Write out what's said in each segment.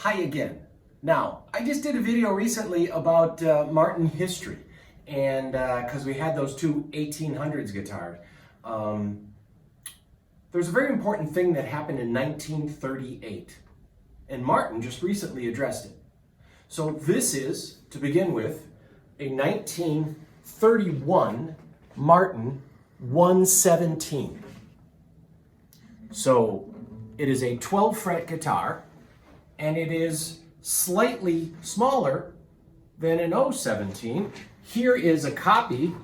Hi again. Now, I just did a video recently about Martin history, and because we had those two 1800s guitars. There's a very important thing that happened in 1938, and Martin just recently addressed it. So this is, to begin with, a 1931 Martin 117. So it is a 12 fret guitar, and it is slightly smaller than an 017. Here is a copy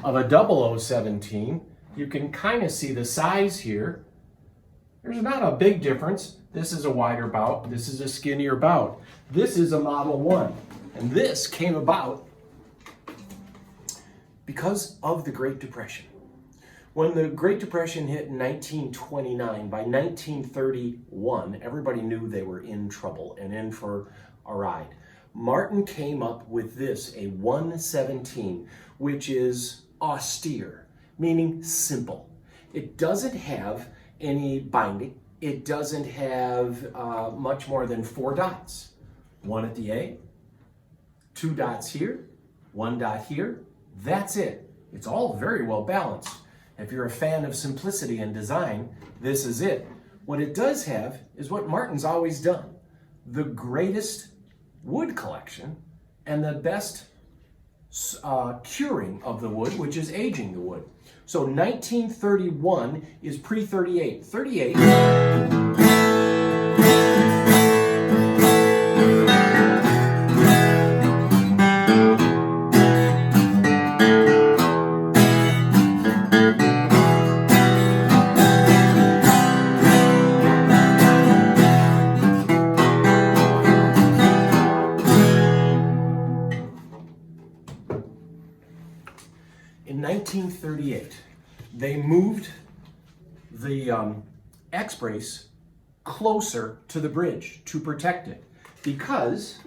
of a 0017. You can kind of see the size here. There's not a big difference. This is a wider bout. This is a skinnier bout. This is a Model 1. And this came about because of the Great Depression. When the Great Depression hit in 1929, by 1931, everybody knew they were in trouble and in for a ride. Martin came up with this, a 117, which is austere, meaning simple. It doesn't have any binding. It doesn't have much more than 4 dots. 1 at the A, 2 dots here, 1 dot here. That's it. It's all very well balanced. If you're a fan of simplicity and design, this is it. What it does have is what Martin's always done. The greatest wood collection and the best curing of the wood, which is aging the wood. So 1931 is pre-38. 38. In 1938, they moved the X-brace closer to the bridge to protect it, because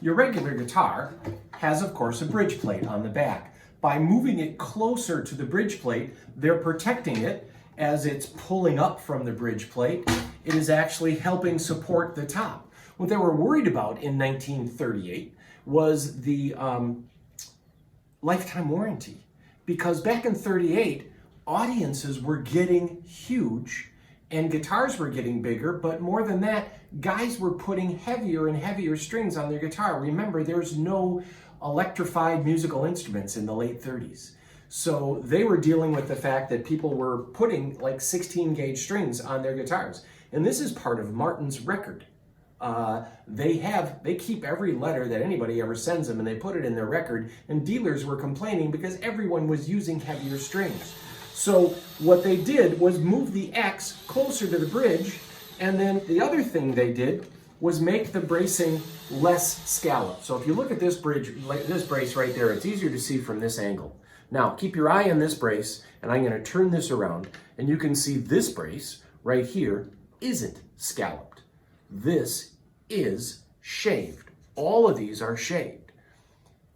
your regular guitar has, of course, a bridge plate on the back. By moving it closer to the bridge plate, they're protecting it as it's pulling up from the bridge plate. It is actually helping support the top. What they were worried about in 1938 was the lifetime warranty, because back in 38, audiences were getting huge and guitars were getting bigger, but more than that, guys were putting heavier and heavier strings on their guitar. Remember, there's no electrified musical instruments in the late 30s. So they were dealing with the fact that people were putting like 16 gauge strings on their guitars. And this is part of Martin's record. They keep every letter that anybody ever sends them, and they put it in their record, and dealers were complaining because everyone was using heavier strings. So what they did was move the X closer to the bridge, and then the other thing they did was make the bracing less scalloped. So if you look at this brace right there, it's easier to see from this angle. Now keep your eye on this brace, and I'm going to turn this around, and you can see this brace right here isn't scalloped. This is shaved. All of these are shaved.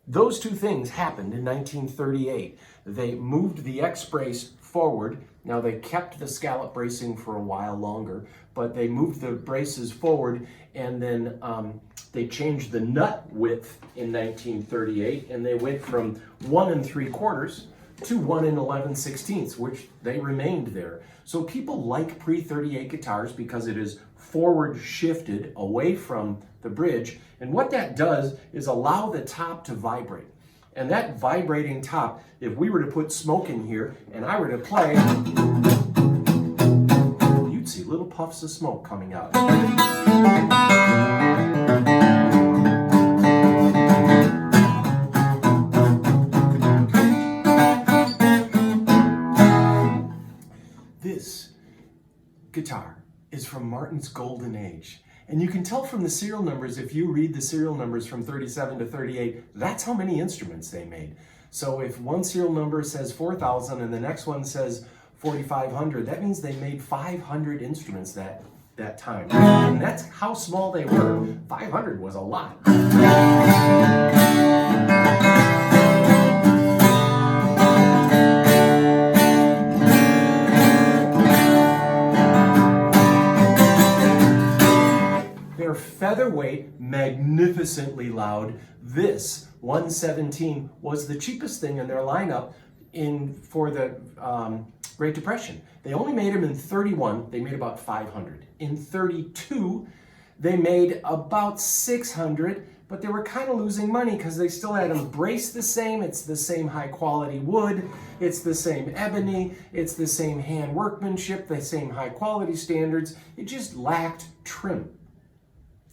Those two things happened in 1938. They moved the X brace forward. Now they kept the scallop bracing for a while longer, but they moved the braces forward, and then they changed the nut width in 1938, and they went from 1 3/4 to 1 11/16, which they remained there. So people like pre-38 guitars because it is forward shifted away from the bridge, and what that does is allow the top to vibrate. And that vibrating top, if we were to put smoke in here and I were to play, you'd see little puffs of smoke coming out. This guitar is from Martin's golden age. And you can tell from the serial numbers, if you read the serial numbers from 37 to 38, that's how many instruments they made. So if one serial number says 4,000 and the next one says 4,500, that means they made 500 instruments that time. And that's how small they were. 500 was a lot. featherweight, magnificently loud. This 117 was the cheapest thing in their lineup for the Great Depression. They only made them in 31. They made about 500. In 32, they made about 600, but they were kind of losing money because they still had them braced the same. It's the same high quality wood. It's the same ebony. It's the same hand workmanship, the same high quality standards. It just lacked trim.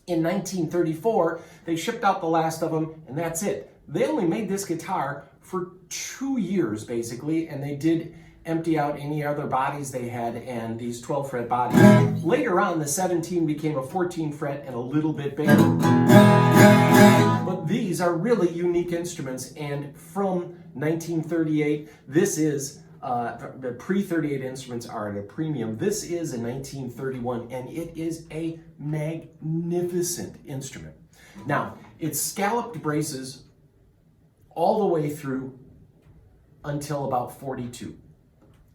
In 1934, they shipped out the last of them, and that's it. They only made this guitar for 2 years, basically, and they did empty out any other bodies they had and these 12 fret bodies. Later on, the 17 became a 14 fret and a little bit bigger. But these are really unique instruments, and from 1938, this is, the pre-38 instruments are at a premium. This is a 1931, and it is a magnificent instrument. Now, it's scalloped braces all the way through until about 42.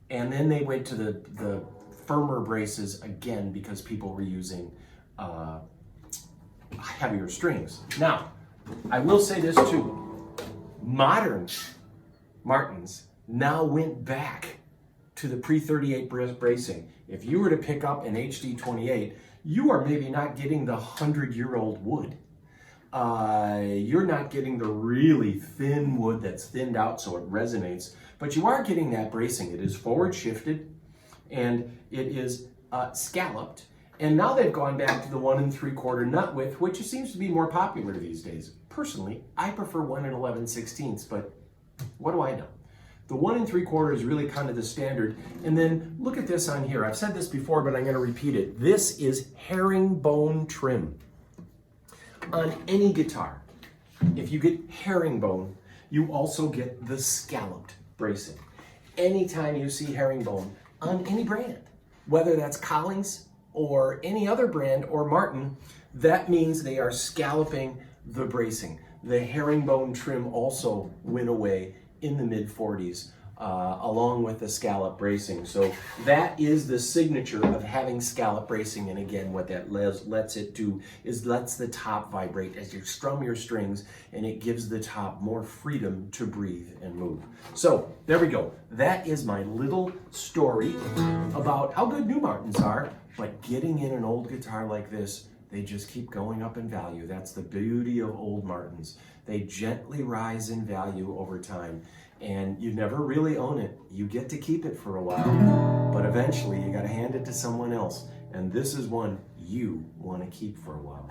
And then they went to the firmer braces again because people were using heavier strings. Now, I will say this too. Modern Martins now went back to the pre-38 bracing. If you were to pick up an HD28, you are maybe not getting the 100-year-old wood. You're not getting the really thin wood that's thinned out so it resonates, but you are getting that bracing. It is forward shifted and it is scalloped. And now they've gone back to the 1 3/4 nut width, which seems to be more popular these days. Personally, I prefer 1 11/16, but what do I know? The 1 3/4 is really kind of the standard. And then look at this on here. I've said this before, but I'm going to repeat it. This is herringbone trim. On any guitar, if you get herringbone, you also get the scalloped bracing. Anytime you see herringbone on any brand, whether that's Collings or any other brand or Martin, that means they are scalloping the bracing. The herringbone trim also went away in the mid-40s, along with the scallop bracing. So that is the signature of having scallop bracing. And again, what that lets it do is lets the top vibrate as you strum your strings, and it gives the top more freedom to breathe and move. So there we go. That is my little story about how good new Martins are, but getting in an old guitar like this, they just keep going up in value. That's the beauty of old Martins. They gently rise in value over time, and you never really own it. You get to keep it for a while, but eventually you got to hand it to someone else, and this is one you want to keep for a while.